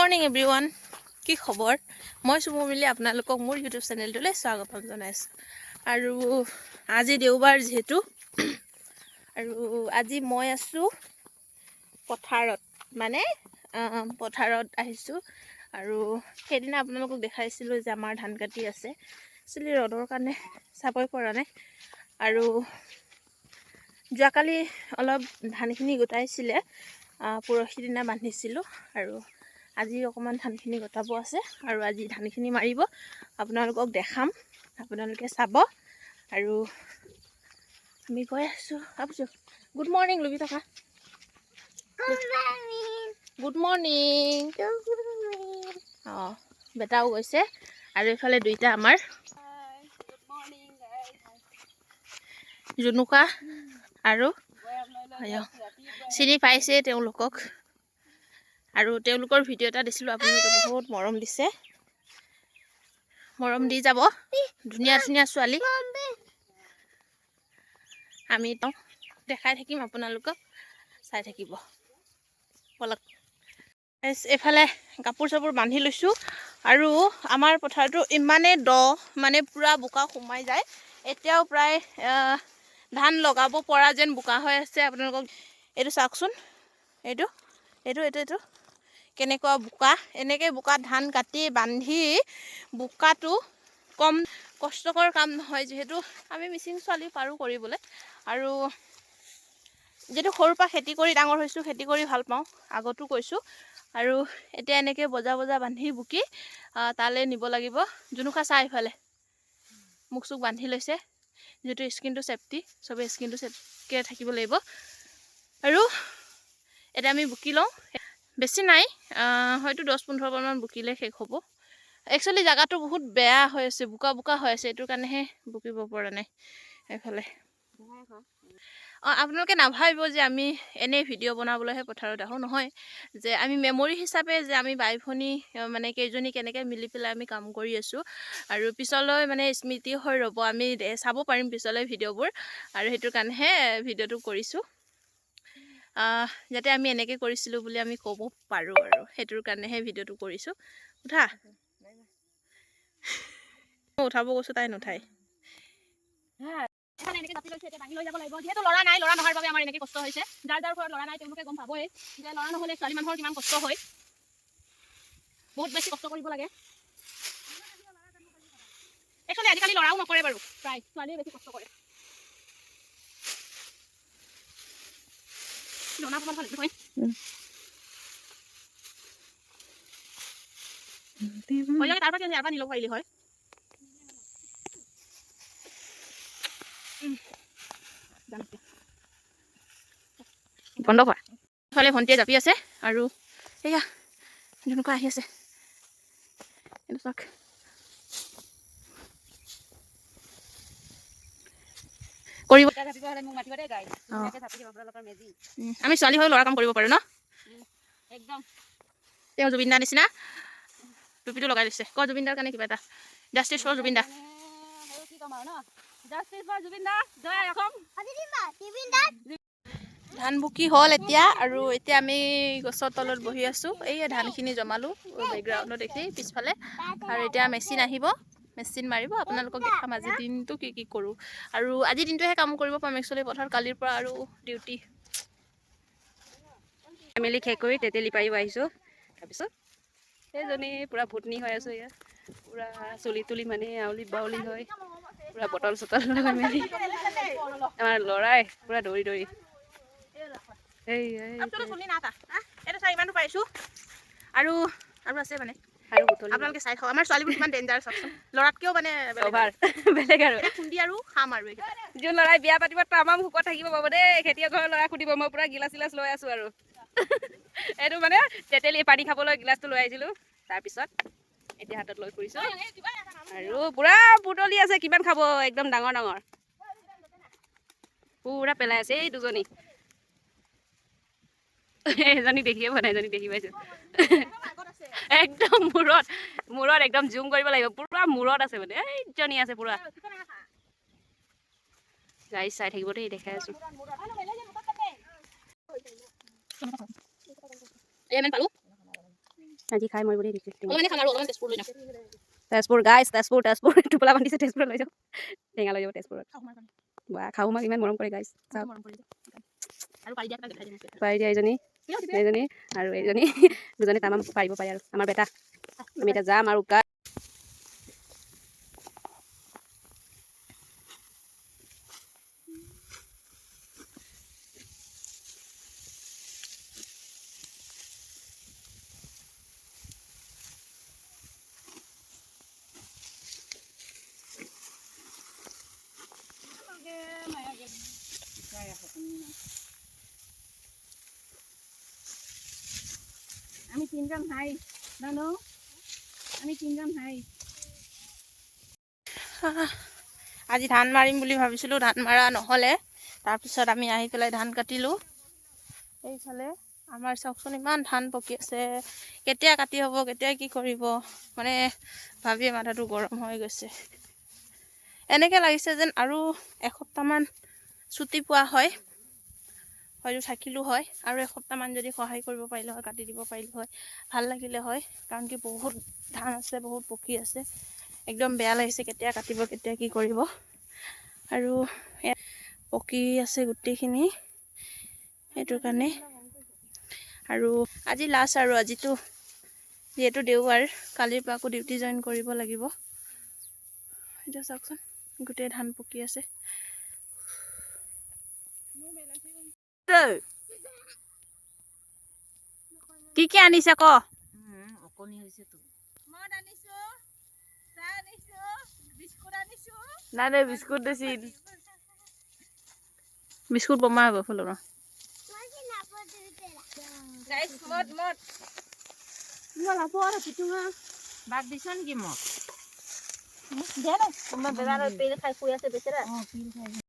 Morning everyone, কি খবৰ? মই চুমু মিলি আপোনালোকক মোৰ ইউটিউব চেনেলটোলৈ স্বাগতম জনাইছোঁ। আৰু আজি দেওবাৰ যিহেতু, আৰু আজি মই আছোঁ পথাৰত, মানে পথাৰত আহিছোঁ। আৰু সেইদিনা আপোনালোকক দেখাইছিলোঁ যে আমাৰ ধান কাটি আছে। একচুৱেলি ৰ'দৰ কাৰণে চাবই পৰা নাই। আৰু যোৱাকালি অলপ ধানখিনি গোটাইছিলে, পৰহি দিনা বান্ধিছিলোঁ। আৰু আজি অকণমান ধানখিনি গোটাব আছে আৰু আজি ধানখিনি মাৰিব, আপোনালোকক দেখাম, আপোনালোকে চাব। আৰু আমি গৈ আছোঁ। ভাবিছোঁ গুড মৰ্ণিং লুবি থকা, গুড মৰ্ণিং। অঁ, বেটাও গৈছে আৰু এইফালে দুইটা আমাৰ জুনুকা আৰু চিনি পাইছে তেওঁলোকক। আৰু তেওঁলোকৰ ভিডিঅ' এটা দিছিলোঁ, আপোনালোকে বহুত মৰম দিছে, মৰম দি যাব। ধুনীয়া ধুনীয়া ছোৱালী, আমি দেখাই থাকিম, আপোনালোকক চাই থাকিব। বলক, এইফালে কাপোৰ চাপোৰ বান্ধি লৈছোঁ। আৰু আমাৰ পথাৰটো ইমানেই দ, মানে পূৰা বোকা সোমাই যায়। এতিয়াও প্ৰায় ধান লগাব পৰা যেন বোকা হৈ আছে। আপোনালোকক এইটো চাওকচোন, এইটো এইটো এইটো এইটো কেনেকুৱা বোকা। এনেকৈ বোকাত ধান কাটি বান্ধি, বোকাটো কম কষ্টকৰ কাম নহয়, যিহেতু আমি মিচিং ছোৱালী পাৰোঁ কৰিবলৈ। আৰু যিহেতু সৰুৰ পৰা খেতি কৰি ডাঙৰ হৈছোঁ, খেতি কৰি ভাল পাওঁ, আগতো কৈছোঁ। আৰু এতিয়া এনেকৈ বজা বজা বান্ধি বুকি তালৈ নিব লাগিব। জুনুকা চাহ ইফালে মুখ চুখ বান্ধি লৈছে, যিহেতু স্কিনটো ছেফটি, চবেই স্কিনটো ছেফটিকৈ থাকিব লাগিব। আৰু এতিয়া আমি বুকি লওঁ। বেছি নাই, হয়তো 10-15 বুকিলে শেষ হ'ব। একচুৱেলি জেগাটো বহুত বেয়া হৈ আছে, বোকা বোকা হৈ আছে, এইটোৰ কাৰণেহে বুকিব পৰা নাই। এইফালে আপোনালোকে নাভাবিব যে আমি এনেই ভিডিঅ' বনাবলৈহে পথাৰত আহোঁ, নহয়। যে আমি মেমৰি হিচাপে যে আমি বাই ভনী মানে কেইজনী কেনেকৈ মিলি পেলাই আমি কাম কৰি আছোঁ। আৰু পিছলৈ মানে স্মৃতি হৈ ৰ'ব, আমি চাব পাৰিম পিছলৈ ভিডিঅ'বোৰ। আৰু সেইটোৰ কাৰণেহে ভিডিঅ'টো কৰিছোঁ, যাতে আমি এনেকৈ কৰিছিলোঁ বুলি আমি ক'ব পাৰোঁ। আৰু সেইটোৰ কাৰণেহে ভিডিঅ'টো কৰিছোঁ। উঠা, মই উঠাব কৈছোঁ, তাই নুঠাই। এনেকৈ কাটি লৈছে, এতিয়া দাঙি লৈ যাব লাগিব। যিহেতু ল'ৰা নাই, ল'ৰা নোহোৱাৰ বাবে আমাৰ এনেকৈ কষ্ট হৈছে। যাৰ যাৰ ঘৰত ল'ৰা নাই তেওঁলোকে গম পাবই যে ল'ৰা নহ'লে ছোৱালী মানুহৰ কিমান কষ্ট হয়। বহুত বেছি কষ্ট কৰিব লাগে। একচুৱেলি আজিকালি ল'ৰাও নকৰে বাৰু, প্ৰায় ছোৱালীয়ে বেছি কষ্ট কৰে। তাৰ পৰা ইয়াৰ পৰা নিব পাৰিলি হয়। বন্ধ কৰা। ইফালে ভণ্টিয়ে জাপি আছে আৰু সেয়া জুনুকা আহি আছে। এইটো চাওক, কৰিব। আমি ছোৱালী হৈ ল'ৰা কাম কৰিব পাৰোঁ ন। একদম তেওঁ জুবিনদাৰ নিচিনা টুপিটো লগাই লৈছে। ক জুবিনদাৰ কাৰণে কিবা এটা, জাষ্টিছ ফৰ জুবিন দা। ধান বুকি হ'ল এতিয়া। আৰু এতিয়া আমি গছৰ তলত বহি আছোঁ। এই ধানখিনি জমালোঁ বেকগ্ৰাউণ্ডত দেখি পিছফালে। আৰু এতিয়া মেচিন আহিব, মেচিন মাৰিব, আপোনালোকক দেখাম আজিৰ দিনটো কি কি কৰোঁ। আৰু আজিৰ দিনটোহে কাম কৰিব পাম একচুৱেলি পথাৰত, কালিৰ পৰা আৰু ডিউটি। ফেমিলি শেষ কৰি তেতেলী পাৰিব আহিছোঁ। তাৰপিছত সেইজনী পূৰা ভুটনি হৈ আছোঁ, ইয়াত পূৰা চুলি তুলি মানে আউলি বাউলি হয়, পূৰা বটল চটল লৈ মেলি আমাৰ ল'ৰাই পূৰা দৌৰি দৌৰি ইমানো পাইছোঁ। আৰু আৰু আছে মানে, আপোনালোকে চাই খাওক আমাৰ ছোৱালীবোৰ কিমান ডেঞ্জাৰ চাওকচোন, ল'ৰাতকেও মানে বেলেগ আৰু খুন্দি আৰু খাম আৰু যোন ল'ৰাই বিয়া পাতিব তামাম ভোকত থাকিব পাব দেই। খেতিয়ক ঘৰৰ ল'ৰা সুধিব, মই পূৰা গিলাচ চিলাচ লৈ আছোঁ। আৰু এইটো মানে তেতেলী পানী খাবলৈ গিলাচটো লৈ আহিছিলোঁ, তাৰপিছত এতিয়া হাতত লৈ ফুৰিছোঁ। আৰু পূৰা বুটলি আছে, কিমান খাব, একদম ডাঙৰ ডাঙৰ পূৰা পেলাই আছে। এই দুজনী, এজনী দেখিয়ে পোৱা নাই, এজনী দেখি পাইছোঁ। একদম মূৰত মূৰত একদম জুম কৰিব লাগিব, পূৰা মূৰত আছে মানে, এইজনী আছে পূৰা। গাড়ী চাই থাকিব দেই, দেখাই আছোঁ। পালোঁ আজি খাই মই বৰি দিছোঁ অলপমানে খাম আৰু অলপমান তেজপুৰ লৈ যাম তেজপুৰ গাইছ তেজপুৰ টোপোলা বান্ধিছে তেজপুৰ লৈ যাওঁ টেঙা লৈ যাব তেজপুৰত বা খাওঁ মাক ইমান মৰম কৰে গাইছ আৰু পাৰি দিয়া এটা দেখাই দিম পাৰি দিয়া এইজনী আৰু এইজনী দুজনী তামাম পাৰিব পাৰে আৰু আমাৰ বেটা আমি এতিয়া যাম আৰু আমি তিনজন হাই জানো আমি তিনজন হাই আজি ধান মাৰিম বুলি ভাবিছিলোঁ ধান মাৰা নহ'লে তাৰপিছত আমি আহি পেলাই ধান কাটিলোঁ এইফালে আমাৰ চাওকচোন ইমান ধান পকি আছে কেতিয়া কাটি হ'ব কেতিয়া কি কৰিব মানে ভাবিয়ে মাথাটো গৰম হৈ গৈছে এনেকৈ লাগিছে যেন আৰু এসপ্তাহমান ছুটি পোৱা হয় হয়তো থাকিলোঁ হয় আৰু এসপ্তাহমান যদি সহায় কৰিব পাৰিলোঁ হয় কাটি দিব পাৰিলোঁ হয় ভাল লাগিলে হয় কাৰণ কি বহুত ধান আছে বহুত পকি আছে একদম বেয়া লাগিছে কেতিয়া কাটিব কেতিয়া কি কৰিব আৰু পকি আছে গোটেইখিনি সেইটো কাৰণে আৰু আজি লাষ্ট আৰু আজিতো যিহেতু দেওবাৰ কালিৰ পৰা আকৌ ডিউটি জইন কৰিব লাগিব এতিয়া চাওকচোন গোটেই ধান পকি আছে কি কি আনিছে ক অকণি হৈছেতো মদ আনিছো চাহ আনিছো বিস্কুট আনিছো নাই নাই বিস্কুট দিছিল বিস্কুট বমা হ'ব ফুলৰ গাইছ মদ লাপৰ পিটুঙা বাক দিছ নেকি মোক দিয়া নাই তোমাৰ বেজাৰৰ পিল খাই শুই আছে বেচেৰা